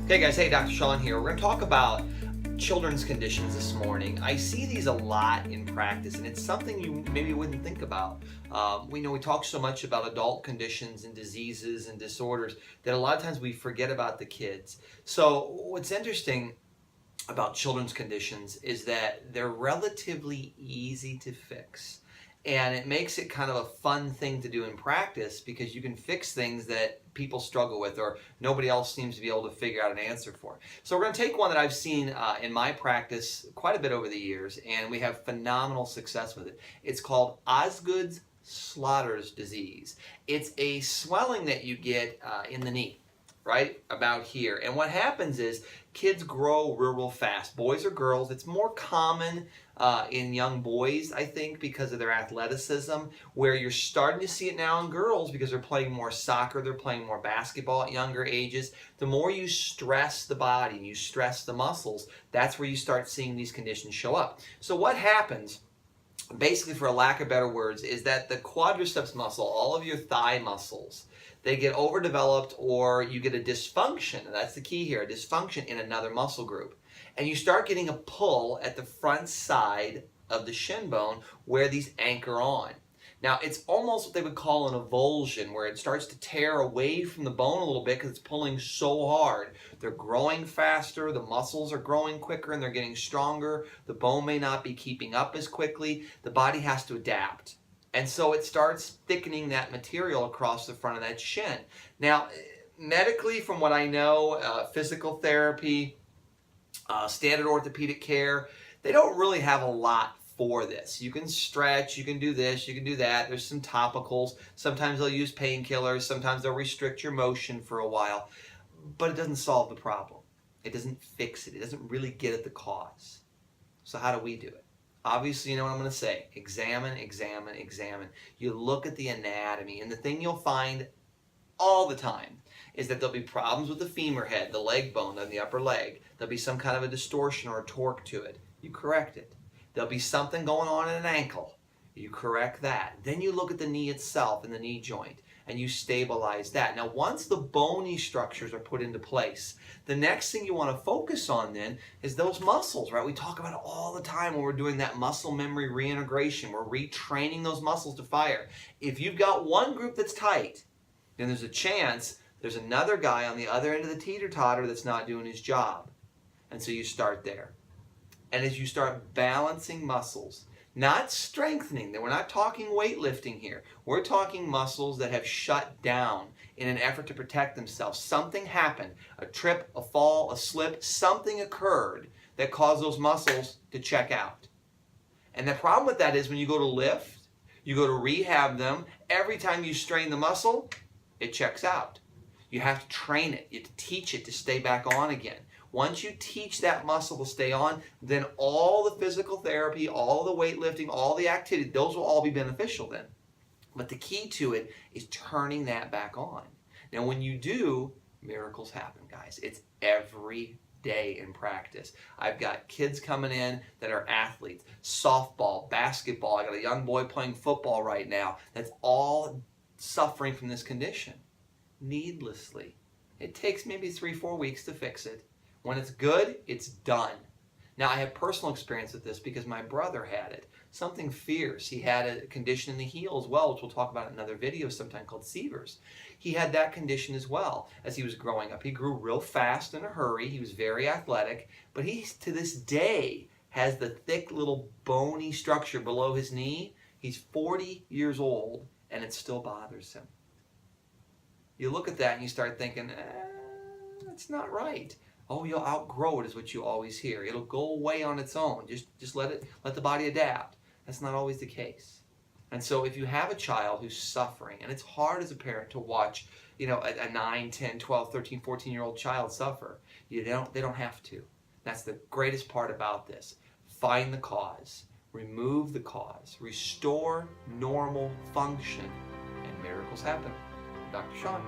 Okay guys, hey, Dr. Sean here. We're going to talk about children's conditions this morning. I see these a lot in practice, and it's something you maybe wouldn't think about. We talk so much about adult conditions and diseases and disorders that a lot of times we forget about the kids. So what's interesting about children's conditions is that they're relatively easy to fix. And it makes it kind of a fun thing to do in practice because you can fix things that people struggle with or nobody else seems to be able to figure out an answer for. So we're going to take one that I've seen in my practice quite a bit over the years, and we have phenomenal success with it. It's called Osgood-Schlatter's disease. It's a swelling that you get in the knee, right about here. And what happens is kids grow real fast. Boys or girls, it's more common in young boys, I think, because of their athleticism, where you're starting to see it now in girls because they're playing more soccer, they're playing more basketball at younger ages. The more you stress the body and you stress the muscles, that's where you start seeing these conditions show up. So what happens, basically, for a lack of better words, is that the quadriceps muscle, all of your thigh muscles, they get overdeveloped, or you get a dysfunction. And that's the key here, a dysfunction in another muscle group. And you start getting a pull at the front side of the shin bone where these anchor on. Now, it's almost what they would call an avulsion, where it starts to tear away from the bone a little bit because it's pulling so hard. They're growing faster, the muscles are growing quicker, and they're getting stronger. The bone may not be keeping up as quickly. The body has to adapt. And so it starts thickening that material across the front of that shin. Now, medically, from what I know, physical therapy, standard orthopedic care, they don't really have a lot for this. You can stretch, you can do this, you can do that. There's some topicals. Sometimes they'll use painkillers. Sometimes they'll restrict your motion for a while. But it doesn't solve the problem. It doesn't fix it. It doesn't really get at the cause. So how do we do it? Obviously, you know what I'm going to say. Examine, examine, examine. You look at the anatomy, and the thing you'll find all the time is that there'll be problems with the femur head, the leg bone on the upper leg. There'll be some kind of a distortion or a torque to it. You correct it. There'll be something going on in an ankle. You correct that. Then you look at the knee itself and the knee joint, and you stabilize that. Now, once the bony structures are put into place, the next thing you want to focus on then is those muscles, right? We talk about it all the time when we're doing that muscle memory reintegration. We're retraining those muscles to fire. If you've got one group that's tight, then there's a chance there's another guy on the other end of the teeter-totter that's not doing his job. And so you start there. And as you start balancing muscles, not strengthening them, we're not talking weightlifting here. We're talking muscles that have shut down in an effort to protect themselves. Something happened, a trip, a fall, a slip, something occurred that caused those muscles to check out. And the problem with that is when you go to lift, you go to rehab them, every time you strain the muscle, it checks out. You have to train it. You have to teach it to stay back on again. Once you teach that muscle to stay on, then all the physical therapy, all the weightlifting, all the activity, those will all be beneficial then. But the key to it is turning that back on. Now, when you do, miracles happen, guys. It's every day in practice. I've got kids coming in that are athletes, softball, basketball. I got a young boy playing football right now that's all suffering from this condition needlessly. It takes maybe 3-4 weeks to fix it. When it's good, it's done. Now, I have personal experience with this because my brother had it. Something fierce. He had a condition in the heel as well, which we'll talk about in another video sometime, called Seavers. He had that condition as well as he was growing up. He grew real fast in a hurry. He was very athletic, but he, to this day, has the thick little bony structure below his knee. He's 40 years old, and it still bothers him. You look at that and you start thinking, that's not right. Oh, you'll outgrow it is what you always hear. It'll go away on its own. Just let the body adapt. That's not always the case. And so if you have a child who's suffering, and it's hard as a parent to watch, a 9, 10, 12, 13, 14-year-old child suffer. They don't have to. That's the greatest part about this. Find the cause, remove the cause, restore normal function, and miracles happen. Dr. Sean.